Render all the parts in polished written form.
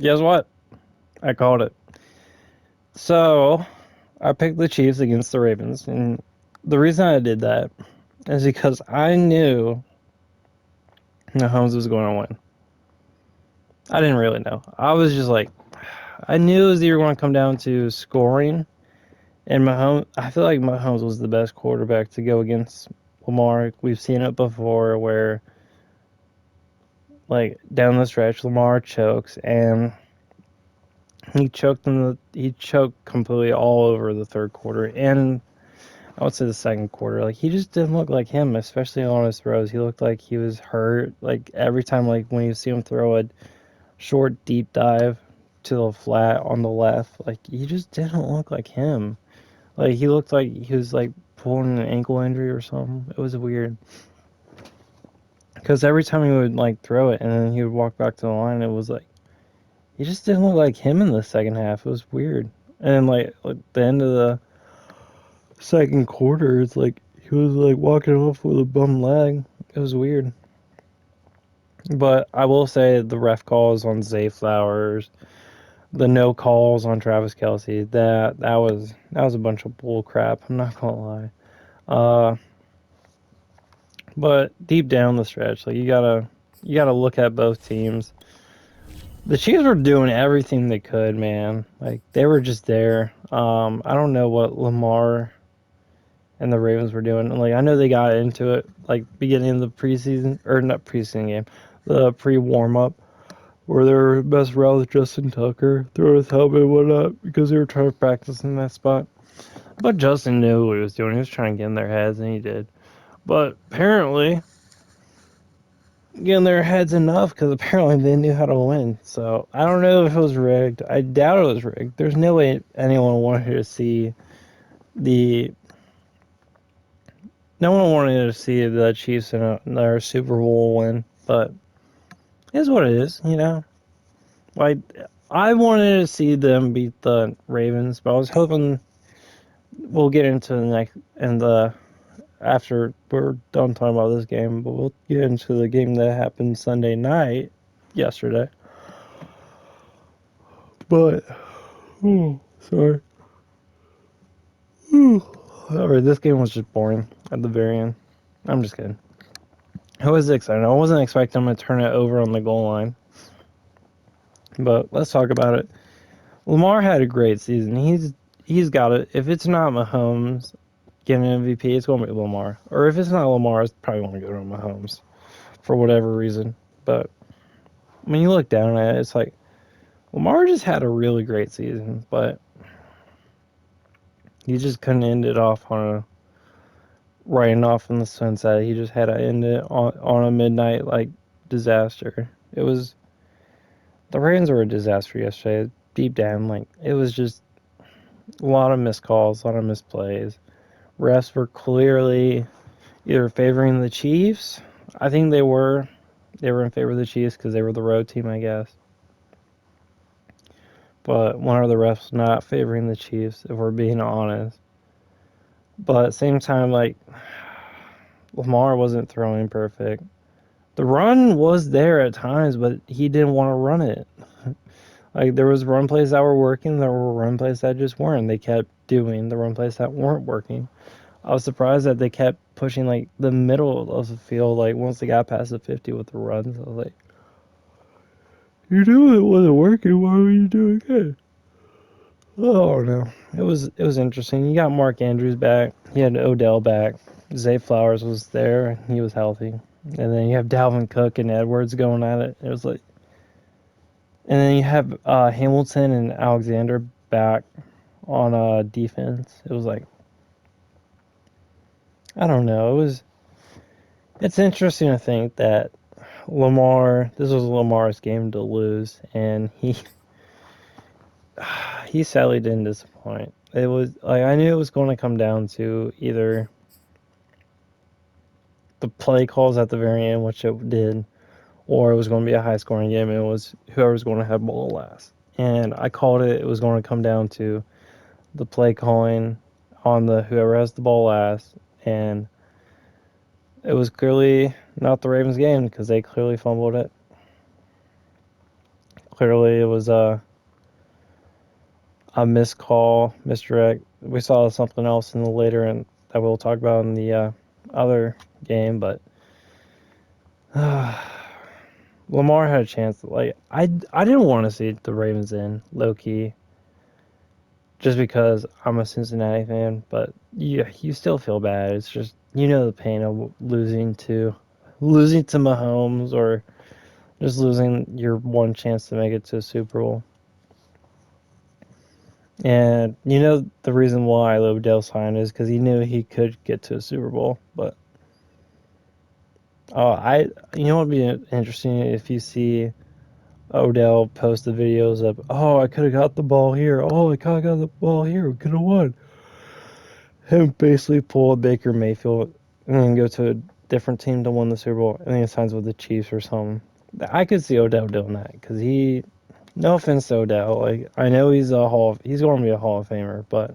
Guess what? I called it. So I picked the Chiefs against the Ravens, and the reason I did that is because I knew Mahomes was going to win. I didn't really know. I was just like, I knew it was either going to come down to scoring, and Mahomes. I feel like Mahomes was the best quarterback to go against Lamar. We've seen it before, where like down the stretch, Lamar chokes, and he choked completely all over the third quarter, and I would say the second quarter. Like he just didn't look like him, especially on his throws. He looked like he was hurt. Like every time, like when you see him throw a short deep dive to the flat on the left, like he just didn't look like him. Like he looked like he was like pulling an ankle injury or something. It was weird because every time he would like throw it and then he would walk back to the line, it was like he just didn't look like him in the second half. It was weird. And then like the end of the second quarter, it's like he was like walking off with a bum leg. It was weird. But I will say the ref calls on Zay Flowers, the no calls on Travis Kelsey, that was a bunch of bull crap. I'm not gonna lie. Uh, but deep down the stretch, like you gotta look at both teams. The Chiefs were doing everything they could, man. Like they were just there. I don't know what Lamar and the Ravens were doing. Like I know they got into it like beginning of the preseason or not preseason game, the pre warm up where their best route was Justin Tucker threw his helmet and whatnot because they were trying to practice in that spot. But Justin knew what he was doing. He was trying to get in their heads, and he did. But apparently, get in their heads enough because apparently they knew how to win. So I don't know if it was rigged. I doubt it was rigged. There's no way anyone wanted to see the. No one wanted to see the Chiefs in their Super Bowl win, but it is what it is, you know. Like I wanted to see them beat the Ravens, but I was hoping we'll get into the next and the after we're done talking about this game, but we'll get into the game that happened Sunday night yesterday. But sorry. Sorry, this game was just boring at the very end. I'm just kidding. I was excited. I wasn't expecting them to turn it over on the goal line. But let's talk about it. Lamar had a great season. He's got it. If it's not Mahomes getting an MVP, it's going to be Lamar. Or if it's not Lamar, it's probably going to go to Mahomes for whatever reason. But when you look down at it, it's like Lamar just had a really great season, but he just couldn't end it off on a writing off in the sunset. He just had to end it on a midnight like disaster. It was the Ravens were a disaster yesterday. Deep down, like it was just a lot of missed calls, a lot of misplays. Refs were clearly either favoring the Chiefs. I think they were. They were in favor of the Chiefs because they were the road team, I guess. But one of the refs not favoring the Chiefs, if we're being honest. But at the same time, like Lamar wasn't throwing perfect. The run was there at times, but he didn't want to run it. Like there was run plays that were working, there were run plays that just weren't. They kept doing the run plays that weren't working. I was surprised that they kept pushing like the middle of the field. Like once they got past the 50 with the runs, I was like, "You knew it wasn't working. Why were you doing it?" Oh no, it was interesting. You got Mark Andrews back. You had Odell back. Zay Flowers was there. He was healthy. And then you have Dalvin Cook and Edwards going at it. It was like, and then you have Hamilton and Alexander back on defense. It was like, I don't know. It's interesting to think that this was Lamar's game to lose, and he sadly didn't disappoint. It was like I knew it was going to come down to either the play calls at the very end, which it did, or it was going to be a high scoring game. And it was whoever was going to have ball last. And I called it. It was going to come down to the play calling on the whoever has the ball last, and it was clearly not the Ravens game because they clearly fumbled it. clearly it was a missed call, misdirect. We saw something else in the later and that we'll talk about in the other game, but Lamar had a chance. Like I didn't want to see the Ravens in low key, just because I'm a Cincinnati fan. But yeah, you still feel bad. It's just the pain of losing to Mahomes or just losing your one chance to make it to a Super Bowl. And the reason why Odell signed is because he knew he could get to a Super Bowl. But what would be interesting if you see Odell post the videos of, I could have got the ball here. I could have got the ball here. We could have won. Him basically pull a Baker Mayfield and then go to a different team to win the Super Bowl, and then he signs with the Chiefs or something. I could see Odell doing that because no offense to Odell, like I know he's he's going to be a Hall of Famer, but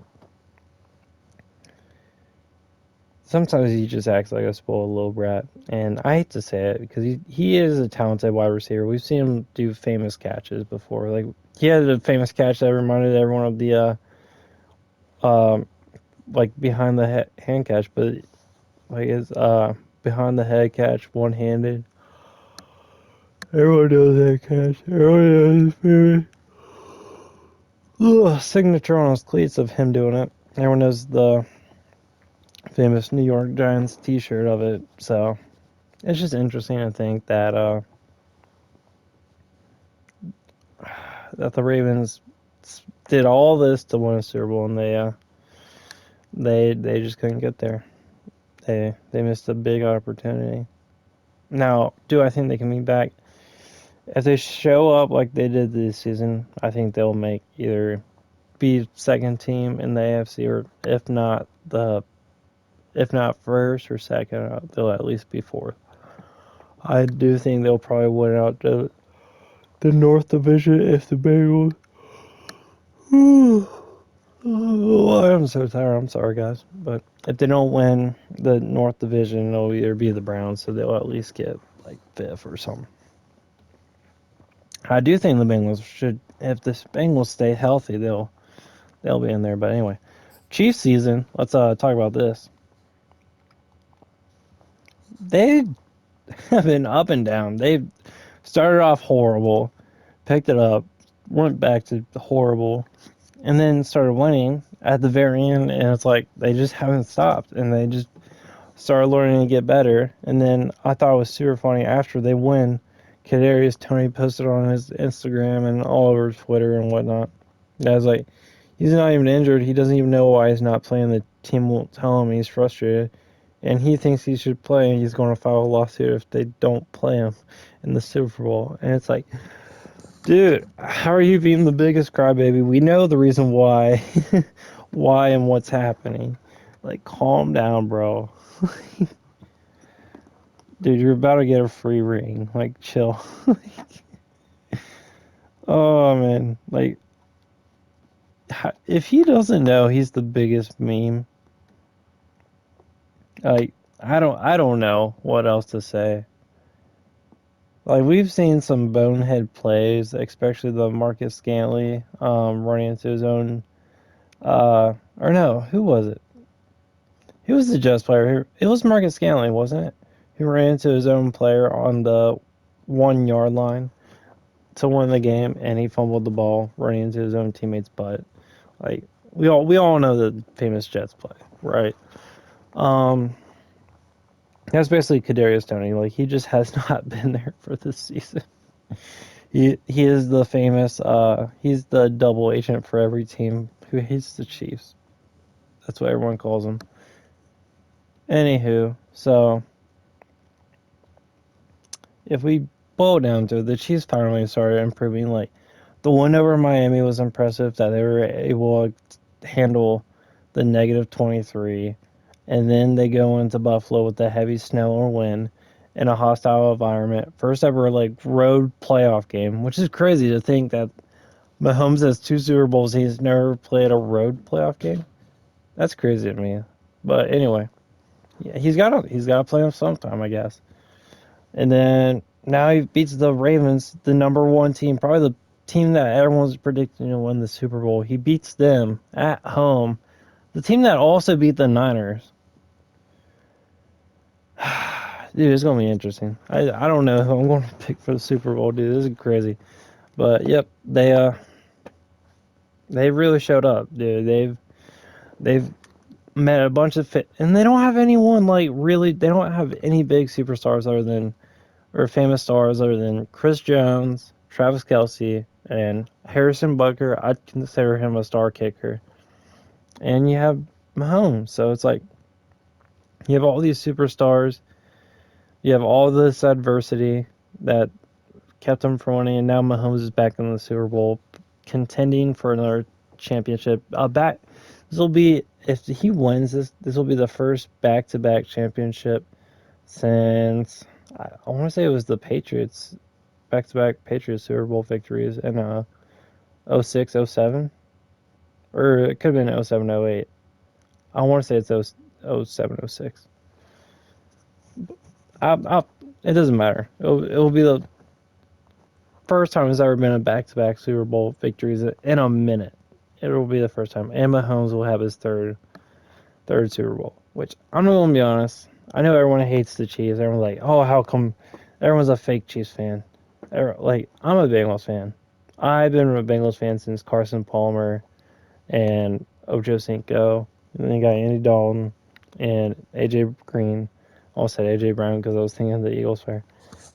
sometimes he just acts like a spoiled little brat, and I hate to say it because he is a talented wide receiver. We've seen him do famous catches before. Like he had a famous catch that reminded everyone of the like behind the hand catch, but like his behind the head catch, one handed. Everyone knows that catch. Everyone knows his famous signature on his cleats of him doing it. Everyone knows the famous New York Giants T-shirt of it. So it's just interesting to think that the Ravens did all this to win a Super Bowl, and they just couldn't get there. They missed a big opportunity. Now, do I think they can be back? If they show up like they did this season, I think they'll make either be second team in the AFC, or if not first or second, they'll at least be fourth. I do think they'll probably win out the North Division if the Bengals. Oh, I'm so tired. I'm sorry, guys, but if they don't win the North Division, it'll either be the Browns, so they'll at least get like fifth or something. I do think the Bengals should, if the Bengals stay healthy, they'll be in there. But anyway, Chiefs season. Let's talk about this. They have been up and down. They started off horrible, picked it up, went back to horrible, and then started winning at the very end. And it's like they just haven't stopped, and they just started learning to get better. And then I thought it was super funny after they win. Kadarius Toney posted on his Instagram and all over Twitter and whatnot. I was like, he's not even injured. He doesn't even know why he's not playing. The team won't tell him. He's frustrated. And he thinks he should play, and he's going to file a lawsuit if they don't play him in the Super Bowl. And it's like, dude, how are you being the biggest crybaby? We know the reason why, why and what's happening. Like, calm down, bro. Dude, you're about to get a free ring. Like, chill. Oh, man. Like, if he doesn't know he's the biggest meme, like, I don't know what else to say. Like, we've seen some bonehead plays, especially the Marcus Scantling running into his own, or no, who was it? Who was the Jets player? It was Marcus Scantling, wasn't it? He ran into his own player on the 1 yard line to win the game, and he fumbled the ball running into his own teammate's butt. Like, we all know the famous Jets play, right? That's basically Kadarius Toney. Like, he just has not been there for this season. He is the famous he's the double agent for every team who hates the Chiefs. That's what everyone calls him. Anywho, so if we boil down to it, the Chiefs finally started improving. Like, the win over Miami was impressive that they were able to handle the -23, and then they go into Buffalo with the heavy snow or wind in a hostile environment. First ever like road playoff game, which is crazy to think that Mahomes has 2 Super Bowls. He's never played a road playoff game. That's crazy to me. But anyway, yeah, he's got to play them sometime, I guess. And then now he beats the Ravens, the number 1 team, probably team that everyone's predicting to win the Super Bowl. He beats them at home. The team that also beat the Niners. Dude, it's gonna be interesting. I don't know who I'm going to pick for the Super Bowl, dude. This is crazy. But yep, they really showed up, dude. They've met a bunch of and they don't have anyone like really. They don't have any big superstars other than or famous stars other than Chris Jones, Travis Kelce, and Harrison Butker. I'd consider him a star kicker. And you have Mahomes, so it's like you have all these superstars. You have all this adversity that kept him from winning, and now Mahomes is back in the Super Bowl, contending for another championship. This will be if he wins this. This will be the first back-to-back championship since I want to say it was the Patriots, back-to-back Patriots Super Bowl victories in 06, 07, or it could have been 07, 08. I want to say it's 07, 06. It doesn't matter. It'll be the first time there's ever been a back-to-back Super Bowl victories in a minute. It will be the first time. And Mahomes will have his third Super Bowl. Which I'm gonna be honest. I know everyone hates the Chiefs. Everyone's like, oh, how come? Everyone's a fake Chiefs fan. Like I'm a Bengals fan. I've been a Bengals fan since Carson Palmer and Ocho Cinco. And then you got Andy Dalton and AJ Green. I almost said AJ Brown because I was thinking of the Eagles player.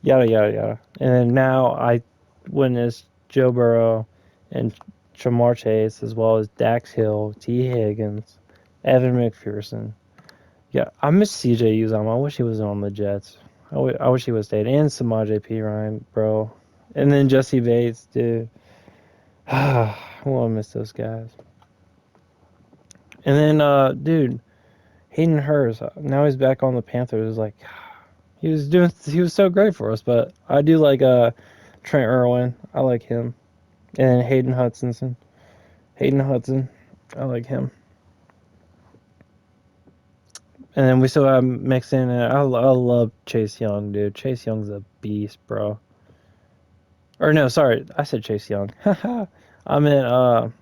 Yada yada yada. And then now I witnessed Joe Burrow and Jamar Chase as well as Dax Hill, T. Higgins, Evan McPherson. Yeah, I miss CJ Uzomah. I wish he was on the Jets. I wish he would stayed. And Samaje P. Ryan, bro. And then Jesse Bates, dude. I want to miss those guys. And then, dude, Hayden Hurst. Now he's back on the Panthers. Like, he was so great for us. But I do like Trent Irwin. I like him. And Hayden Hutchinson. Hayden Hudson. I like him. And then we still have Mixon. And I love Chase Young, dude. Chase Young's a beast, bro. Or no, sorry, I said Chase Young. I meant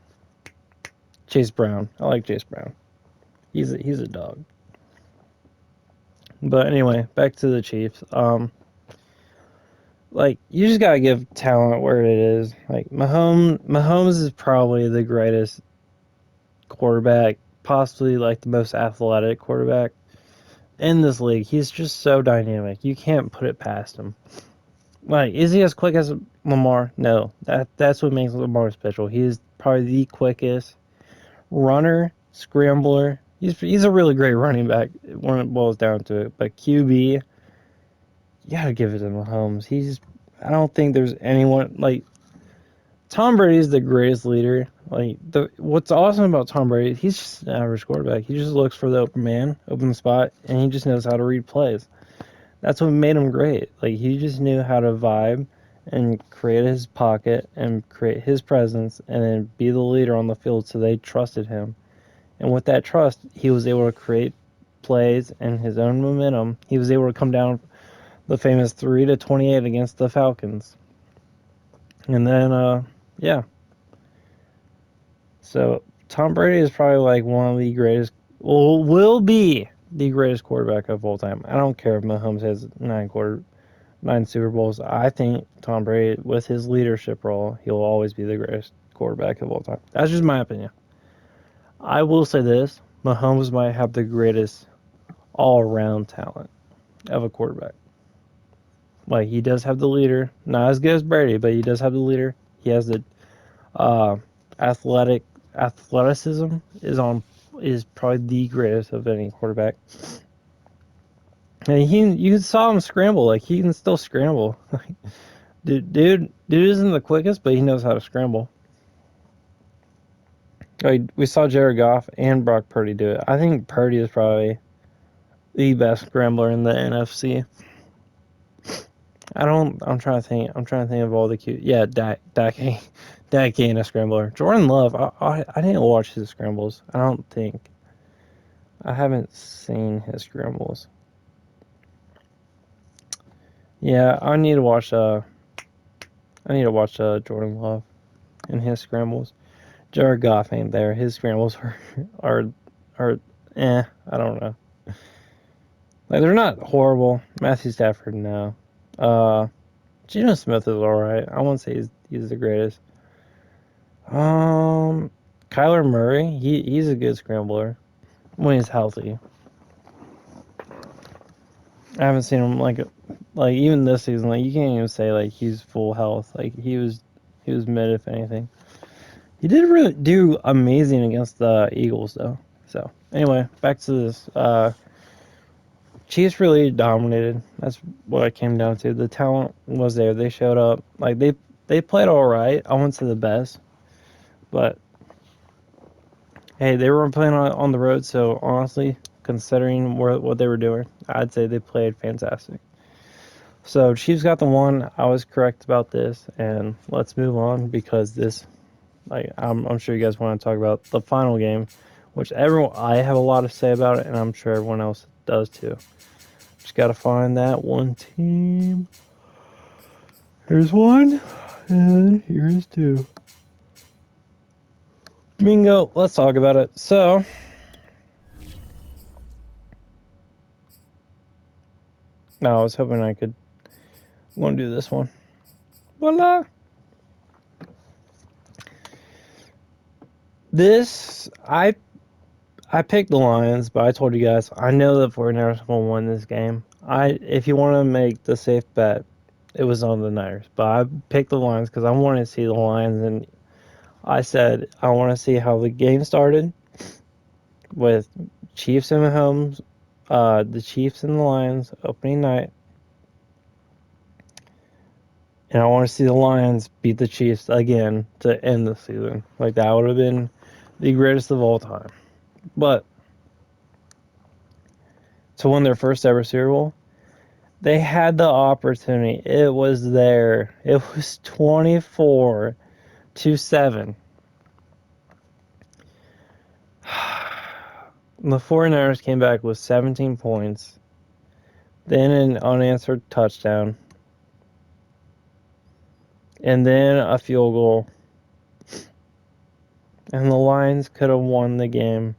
Chase Brown. I like Chase Brown. He's a dog. But anyway, back to the Chiefs. Like you just gotta give talent where it is. Like Mahomes is probably the greatest quarterback, possibly like the most athletic quarterback in this league. He's just so dynamic. You can't put it past him. Like, is he as quick as Lamar? No. That's what makes Lamar special. He is probably the quickest runner, scrambler. He's a really great running back when it boils down to it. But QB, you gotta give it to Mahomes. I don't think there's anyone like Tom Brady is the greatest leader. Like what's awesome about Tom Brady, he's just an average quarterback. He just looks for the open man, open spot, and he just knows how to read plays. That's what made him great. Like he just knew how to vibe and create his pocket and create his presence and then be the leader on the field so they trusted him. And with that trust, he was able to create plays and his own momentum. He was able to come down the famous 3-28 against the Falcons. And then yeah. So Tom Brady is probably like one of the greatest will be the greatest quarterback of all time. I don't care if Mahomes has 9 Super Bowls. I think Tom Brady, with his leadership role, he'll always be the greatest quarterback of all time. That's just my opinion. I will say this: Mahomes might have the greatest all-around talent of a quarterback. Like he does have the leader, not as good as Brady, but he does have the leader. He has the uh, athletic athleticism is probably the greatest of any quarterback. And you saw him scramble. Like he can still scramble. Dude isn't the quickest, but he knows how to scramble. Like we saw Jared Goff and Brock Purdy do it. I think Purdy is probably the best scrambler in the NFC. I'm trying to think. I'm trying to think of all the cute. Yeah, Dak ain't a scrambler. Jordan Love. I didn't watch his scrambles. I don't think. I haven't seen his scrambles. Yeah, I need to watch. I need to watch Jordan Love. in his scrambles. Jared Goff ain't there. His scrambles are are I don't know. Like they're not horrible. Matthew Stafford, no. Uh, Geno Smith is all right. I won't say he's the greatest. Um, Kyler Murray, he's a good scrambler when he's healthy. I haven't seen him like even this season. Like you can't even say like he's full health. Like he was mid if anything. He did really do amazing against the Eagles though. So anyway, back to this. Chiefs really dominated. That's what it came down to. The talent was there. They showed up. Like they played all right. I wouldn't say the best, but hey, they were playing on the road. So honestly, considering what they were doing, I'd say they played fantastic. So Chiefs got the one. I was correct about this, and let's move on because this, like, I'm sure you guys want to talk about the final game, which everyone I have a lot to say about it, and I'm sure everyone else does too. Just gotta find that one team. Here's one, and here's two. Bingo. Let's talk about it. So, no, I was hoping I could. Want to do this one. Voila. This I picked the Lions, but I told you guys I know the 49ers will win this game. If you want to make the safe bet, it was on the Niners, but I picked the Lions because I wanted to see the Lions, and I said I want to see how the game started with Chiefs and Mahomes, the Chiefs and the Lions opening night, and I want to see the Lions beat the Chiefs again to end the season. Like that would have been the greatest of all time. But to win their first ever Super Bowl, they had the opportunity. It was there. It was 24-7. The 49ers came back with 17 points, then an unanswered touchdown, and then a field goal. And the Lions could have won the game.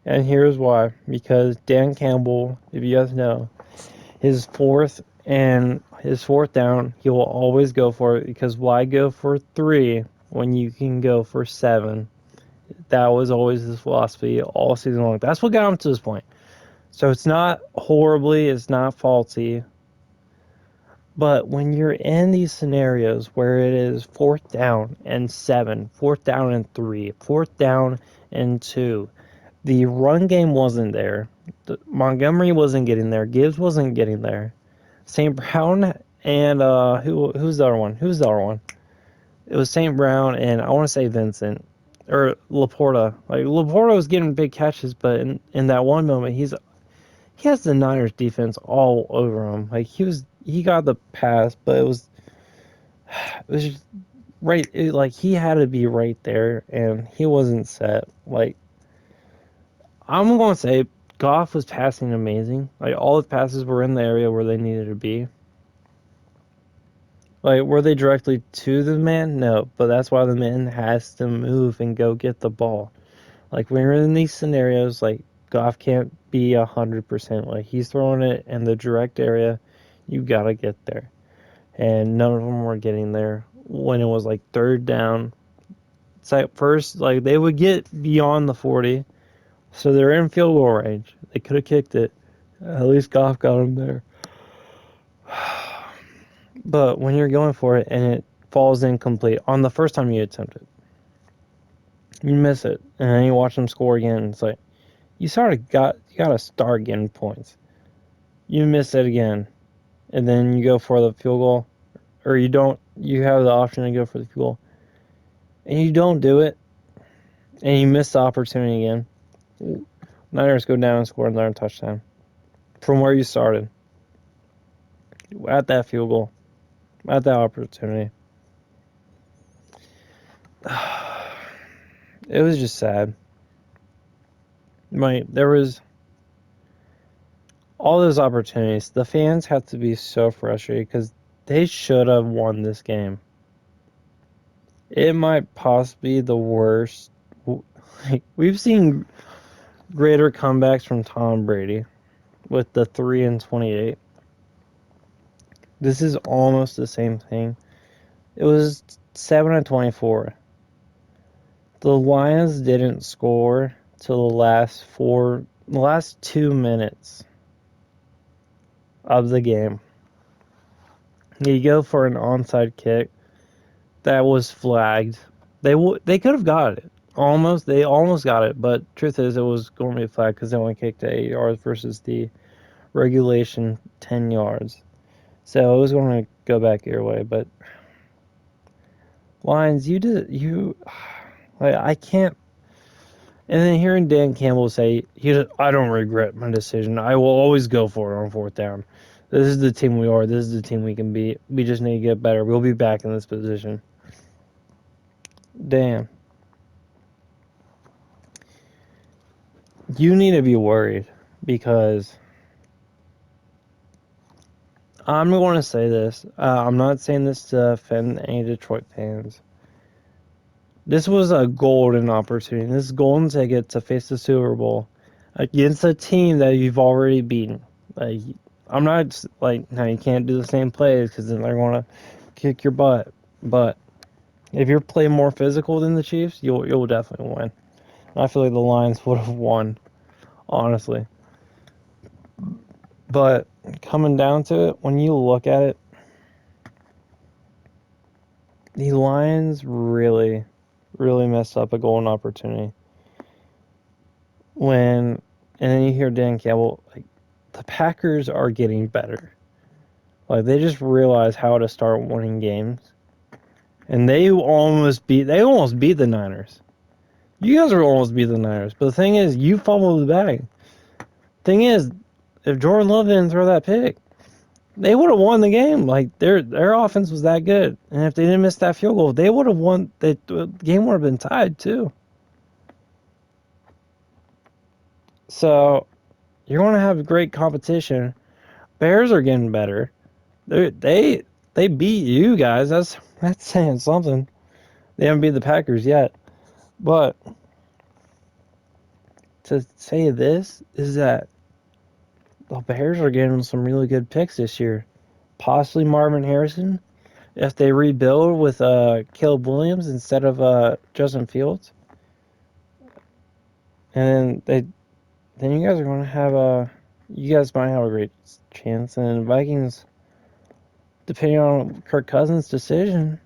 And here's why. Because Dan Campbell, if you guys know, his fourth down, he will always go for it because why go for 3 when you can go for 7? That was always his philosophy all season long. That's what got him to this point. So it's not horribly, it's not faulty. But when you're in these scenarios where it is 4th down and 7, 4th down and 3, 4th down and 2, the run game wasn't there. Montgomery wasn't getting there. Gibbs wasn't getting there. St. Brown and who's the other one? Who's the other one? It was St. Brown and I want to say Vincent or Laporta. Like Laporta was getting big catches, but in that one moment he has the Niners defense all over him. Like he got the pass, but it was just right. Like he had to be right there, and he wasn't set. Like I'm gonna say Goff was passing amazing. Like all his passes were in the area where they needed to be. Like, were they directly to the man? No, but that's why the man has to move and go get the ball. Like, when you're in these scenarios, like, Goff can't be 100%. Like, he's throwing it in the direct area. You gotta get there. And none of them were getting there when it was, like, 3rd down. It's like, first, like, they would get beyond the 40, so they're in field goal range. They could have kicked it. At least Goff got them there. But when you're going for it and it falls incomplete on the first time you attempt it, you miss it, and then you watch them score again. It's like you gotta start getting points. You miss it again, and then you go for the field goal, or you don't. You have the option to go for the field goal, and you don't do it, and you miss the opportunity again. Niners go down and score another touchdown from where you started at that field goal, at that opportunity. It was just sad. There was all those opportunities. The fans have to be so frustrated because they should have won this game. It might possibly be the worst. Like, we've seen greater comebacks from Tom Brady with the 3-28. This is almost the same thing. It was 7-24. The Lions didn't score till the last 2 minutes of the game. You go for an onside kick that was flagged. They could have got it. They almost got it, but truth is it was going to be flagged because they only kicked 8 yards versus the regulation 10 yards. So it was going to go back your way, but Lions, like, I can't. And then hearing Dan Campbell say, I don't regret my decision. I will always go for it on fourth down. This is the team we are. This is the team we can beat. We just need to get better. We'll be back in this position. Damn. You need to be worried because I'm going to say this. I'm not saying this to offend any Detroit fans. This was a golden opportunity. This is golden ticket to face the Super Bowl against a team that you've already beaten. Like, I'm not like, no, you can't do the same plays because then they're going to kick your butt. But if you're playing more physical than the Chiefs, you'll definitely win. And I feel like the Lions would have won, honestly. But coming down to it, when you look at it, the Lions really, really messed up a golden opportunity. And then you hear Dan Campbell, like, the Packers are getting better. Like, they just realized how to start winning games. And they almost beat the Niners. You guys are almost beat the Niners. But the thing is, you fumbled the bag. Thing is, if Jordan Love didn't throw that pick, they would have won the game. Like, their offense was that good. And if they didn't miss that field goal, they would have won. The game would have been tied, too. So, you're going to have great competition. Bears are getting better. They beat you guys. That's saying something. They haven't beat the Packers yet. But to say this is that the Bears are getting some really good picks this year. Possibly Marvin Harrison if they rebuild with Caleb Williams instead of Justin Fields. And then you guys are going to have you guys might have a great chance. And Vikings, depending on Kirk Cousins' decision,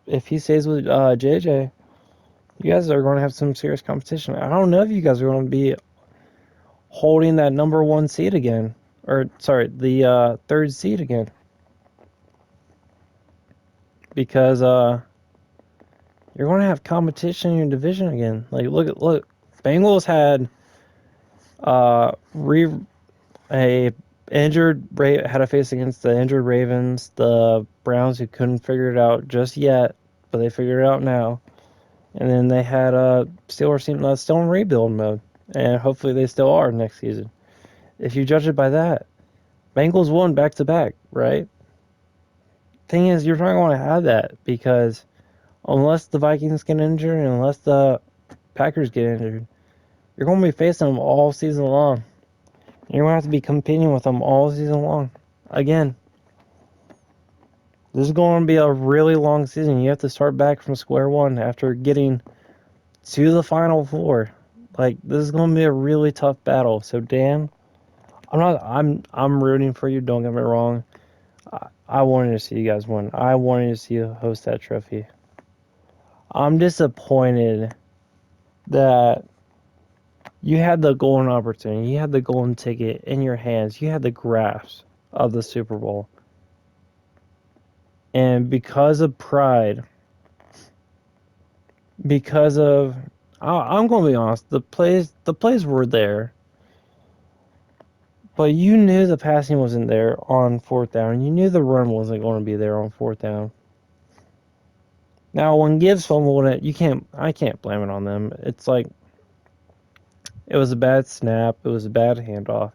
if he stays with JJ, you guys are going to have some serious competition. I don't know if you guys are going to be holding that number 1 seed again. Or, sorry, the 3rd seed again. Because you're going to have competition in your division again. Like, look. Bengals had had a face against the injured Ravens, the Browns who couldn't figure it out just yet, but they figured it out now. And then they had Steelers team still in rebuild mode, and hopefully they still are next season. If you judge it by that, Bengals won back to back, right? Thing is, you're not going to have that because unless the Vikings get injured and unless the Packers get injured, you're going to be facing them all season long. You're going to have to be competing with them all season long. Again, this is going to be a really long season. You have to start back from square one after getting to the Final Four. Like, this is going to be a really tough battle. So, Dan, I'm rooting for you. Don't get me wrong. I wanted to see you guys win. I wanted to see you host that trophy. I'm disappointed that you had the golden opportunity. You had the golden ticket in your hands. You had the grasp of the Super Bowl. And because of pride, I'm going to be honest, the plays were there. But you knew the passing wasn't there on fourth down. You knew the run wasn't going to be there on fourth down. Now, when Gibbs fumbled it, I can't blame it on them. It's like, it was a bad snap. It was a bad handoff.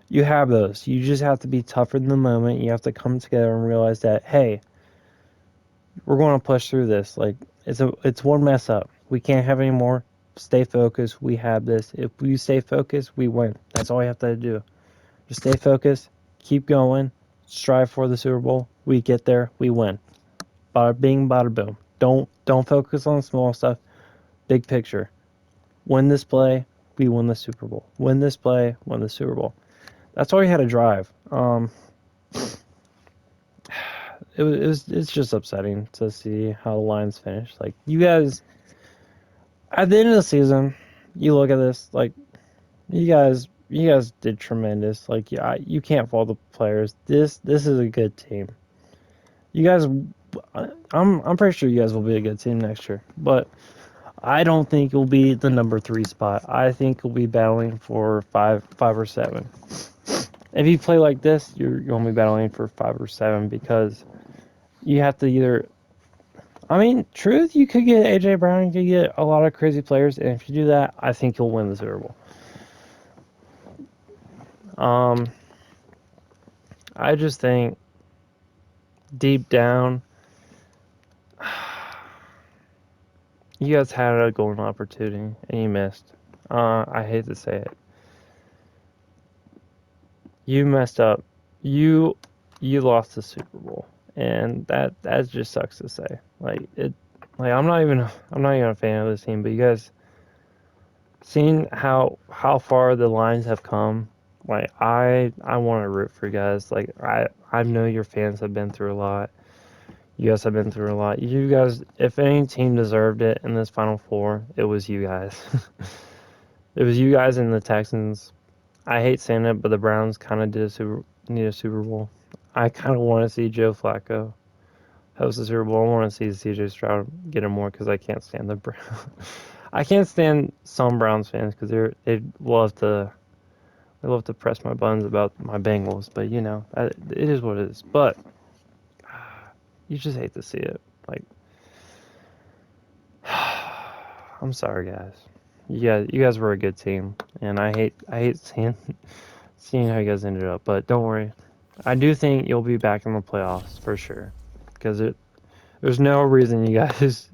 You have those. You just have to be tougher in the moment. You have to come together and realize that, hey, We're going to push through this. Like it's one mess up. We can't have any more. Stay focused. We have this. If we stay focused, we win. That's all we have to do. Just stay focused. Keep going. Strive for the Super Bowl. We get there. We win. Bada bing, bada boom. Don't focus on small stuff. Big picture. Win this play. We win the Super Bowl. Win this play. Win the Super Bowl. That's all you had to drive. It's just upsetting to see how the Lions finished. Like you guys, at the end of the season, you look at this like you guys did tremendous. Like yeah, you can't fault the players. This is a good team. You guys, I'm pretty sure you guys will be a good team next year. But I don't think you'll be the number 3 spot. I think you'll be battling for five or seven. If you play like this, you're gonna be battling for 5 or 7 because you have to either. I mean, truth, you could get AJ Brown, you could get a lot of crazy players, and if you do that, I think you'll win the Super Bowl. I just think deep down, you guys had a golden opportunity and you missed. I hate to say it. You messed up. You lost the Super Bowl, and that just sucks to say. Like it, like I'm not even a fan of this team, but you guys seeing how far the Lions have come. Like I want to root for you guys. Like I know your fans have been through a lot. You guys have been through a lot. You guys, if any team deserved it in this Final Four, it was you guys. It was you guys and the Texans. I hate saying it, but the Browns kind of need a Super Bowl. I kind of want to see Joe Flacco host the Super Bowl. I want to see C.J. Stroud get him more because I can't stand the Browns. I can't stand some Browns fans because they love to press my buttons about my Bengals. But it is what it is. But you just hate to see it. Like I'm sorry, guys. You guys were a good team, and I hate seeing how you guys ended up. But don't worry, I do think you'll be back in the playoffs for sure, because there's no reason you guys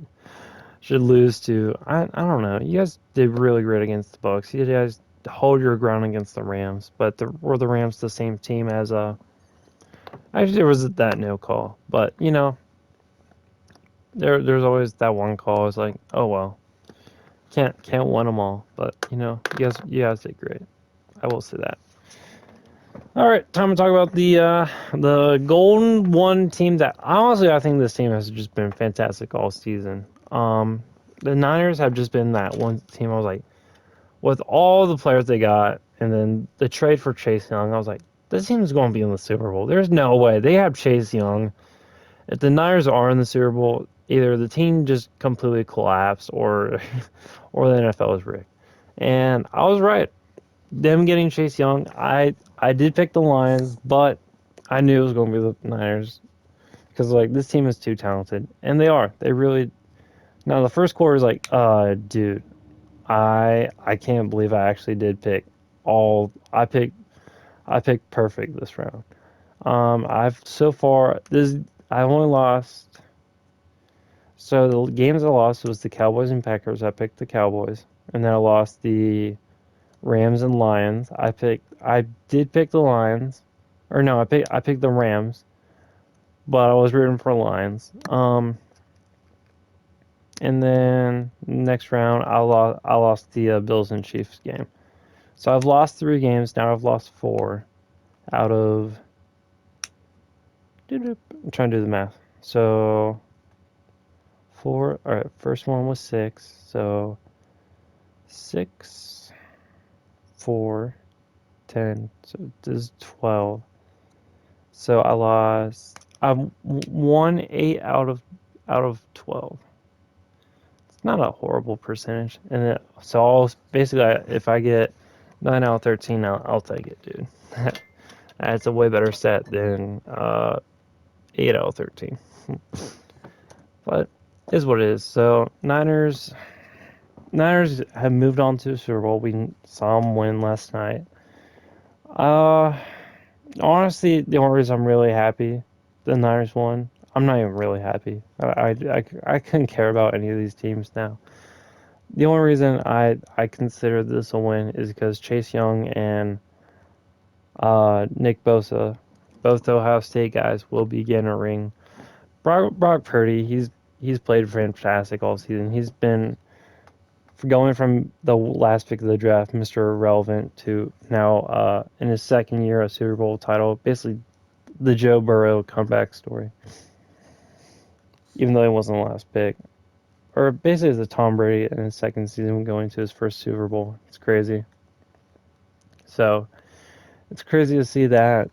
should lose to. I don't know. You guys did really great against the Bucks. You guys hold your ground against the Rams, but were the Rams the same team as Actually, there was that no call, but there's always that one call. It's like, oh well. Can't win them all, but you guys did great. I will say that. All right, time to talk about the Golden One team that honestly I think this team has just been fantastic all season. The Niners have just been that one team. I was like, with all the players they got, and then the trade for Chase Young, I was like, this team is going to be in the Super Bowl. There's no way they have Chase Young. If the Niners are in the Super Bowl, either the team just completely collapsed or or the NFL is rigged. And I was right. Them getting Chase Young, I did pick the Lions, but I knew it was going to be the Niners because like this team is too talented, and they are. They really. Now the first quarter is like, dude, I can't believe I actually did pick all. I picked perfect this round. I've so far this I only lost. So the games I lost was the Cowboys and Packers. I picked the Cowboys, and then I lost the Rams and Lions. I did pick the Lions, or no, I picked the Rams, but I was rooting for Lions. And then next round I lost the Bills and Chiefs game. So I've lost 3 games now. I've lost 4 out of. I'm trying to do the math. So 4. All right, first one was 6. So 6, 4, 10. So this is 12. So I've won 8 out of 12. It's not a horrible percentage. So basically, if I get 9 out of 13, I'll take it, dude. That's a way better set than 8 out of 13. But it is what it is. So Niners have moved on to the Super Bowl. We saw them win last night. Honestly, the only reason I'm really happy the Niners won, I'm not even really happy. I couldn't care about any of these teams now. The only reason I consider this a win is because Chase Young and Nick Bosa, both Ohio State guys, will be getting a ring. Brock Purdy, he's played fantastic all season. He's been going from the last pick of the draft, Mr. Irrelevant, to now in his second year a Super Bowl title. Basically, the Joe Burrow comeback story, even though he wasn't the last pick. Or basically, it's a Tom Brady in his second season going to his first Super Bowl. It's crazy. So it's crazy to see that.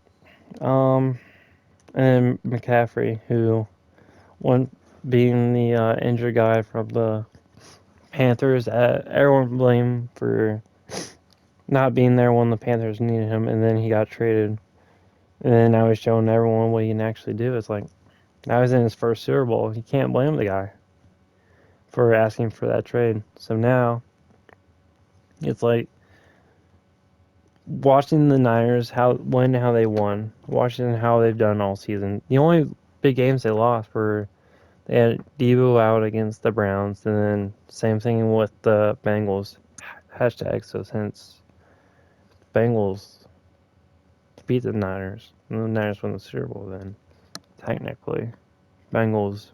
Um, and McCaffrey, who one being the injured guy from the Panthers, everyone blamed for not being there when the Panthers needed him, and then he got traded. And then now he's showing everyone what he can actually do. It's like now he's in his first Super Bowl. You can't blame the guy for asking for that trade. So now it's like watching the Niners how they won, watching how they've done all season. The only big games they lost were they had Debo out against the Browns, and then same thing with the Bengals. Hashtag so since Bengals beat the Niners, and the Niners won the Super Bowl, then technically Bengals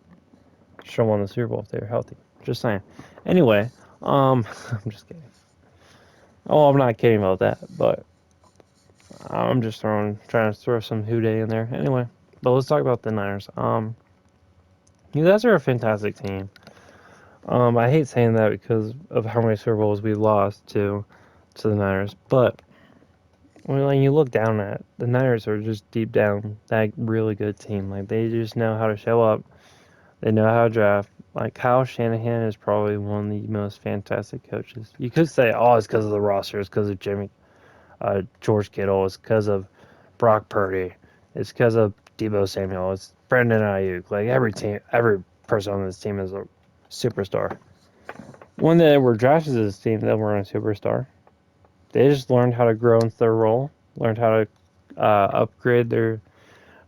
should have won the Super Bowl if they were healthy. Just saying. Anyway, I'm just kidding. Oh, I'm not kidding about that, but I'm just trying to throw some hooday in there. Anyway, but let's talk about the Niners. You guys are a fantastic team. I hate saying that because of how many Super Bowls we lost to the Niners, but when you look down at the Niners are just deep down that really good team. Like they just know how to show up. They know how to draft. Like Kyle Shanahan is probably one of the most fantastic coaches. You could say, oh, it's because of the roster, it's because of George Kittle, it's because of Brock Purdy, it's because of Debo Samuel, it's Brandon Ayuk. Like every person on this team is a superstar. When they were drafted to this team, they weren't a superstar. They just learned how to grow into their role, learned how to upgrade their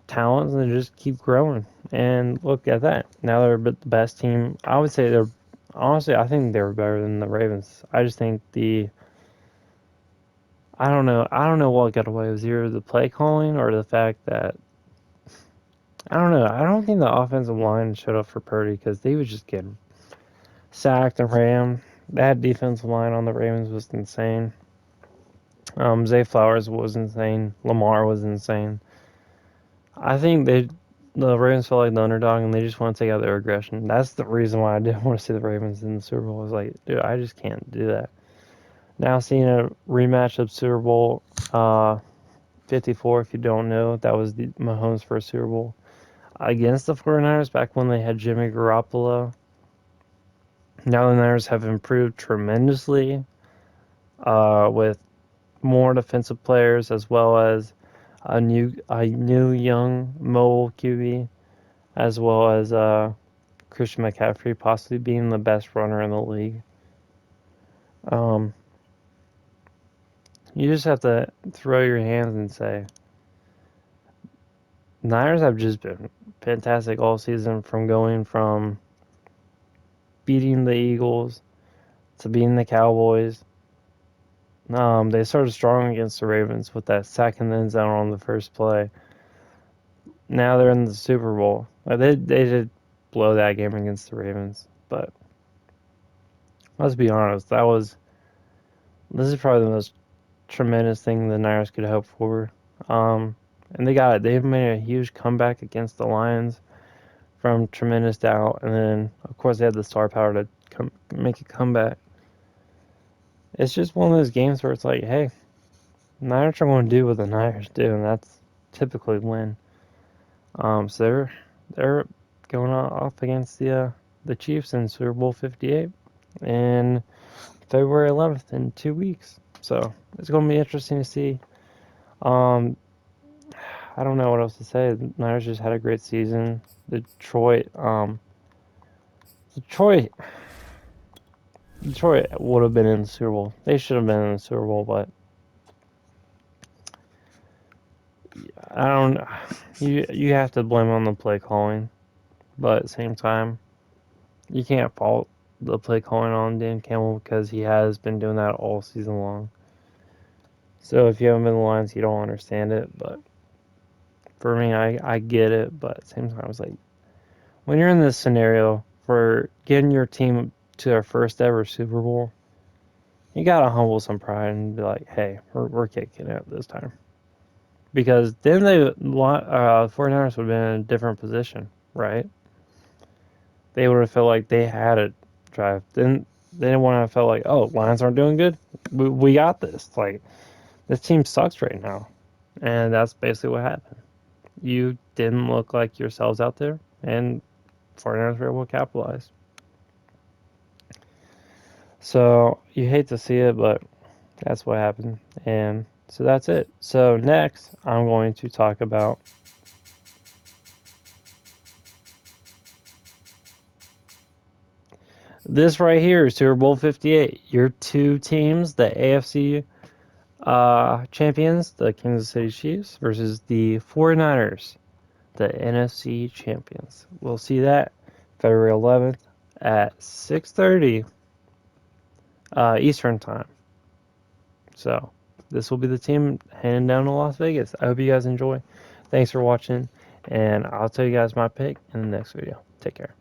talents, and just keep growing. And look at that. Now they're the best team. I would say they're honestly. I think they were better than the Ravens. I just think I don't know. I don't know what got away. It was either the play calling or the fact that I don't know. I don't think the offensive line showed up for Purdy because they was just getting sacked and rammed. That defensive line on the Ravens was insane. Zay Flowers was insane. Lamar was insane. I think the Ravens felt like the underdog and they just want to take out their aggression. That's the reason why I didn't want to see the Ravens in the Super Bowl. I was like, dude, I just can't do that. Now seeing a rematch of Super Bowl 54, if you don't know, that was the Mahomes' first Super Bowl against the 49ers back when they had Jimmy Garoppolo. Now the Niners have improved tremendously with more defensive players as well as a new young mobile QB as well as Christian McCaffrey possibly being the best runner in the league. Um, you just have to throw your hands and say, Niners have just been fantastic all season from going from beating the Eagles to beating the Cowboys. They started strong against the Ravens with that second end zone on the first play. Now they're in the Super Bowl. They did blow that game against the Ravens, but let's be honest, this is probably the most tremendous thing the Niners could hope for. And they got it. They've made a huge comeback against the Lions from tremendous doubt, and then of course they had the star power to make a comeback. It's just one of those games where it's like, hey, Niners are going to do what the Niners do, and that's typically win. So they're going off against the Chiefs in Super Bowl 58 in February 11th in 2 weeks. So it's going to be interesting to see. Um, I don't know what else to say. The Niners just had a great season. Detroit, Detroit would have been in the Super Bowl. They should have been in the Super Bowl, but I don't. You have to blame on the play calling. but at the same time, you can't fault the play calling on Dan Campbell because he has been doing that all season long. So if you haven't been in the Lions, you don't understand it. But for me, I get it. But at the same time, it's like when you're in this scenario for getting your team to their first ever Super Bowl, you gotta humble some pride and be like, hey, we're kicking it this time. Because then 49ers would have been in a different position, right? They would have felt like they had a drive. Then they didn't want to feel like, oh, Lions aren't doing good. We got this. Like, this team sucks right now. And that's basically what happened. You didn't look like yourselves out there, and 49ers were able to capitalize. So you hate to see it, but that's what happened. And so that's it. So next, I'm going to talk about this right here, Super Bowl 58. Your two teams, the AFC champions, the Kansas City Chiefs, versus the 49ers, the NFC champions. We'll see that February 11th at 6:30 Eastern time. So this will be the team heading down to Las Vegas. I hope you guys enjoy. Thanks for watching, and I'll tell you guys my pick in the next video. Take care.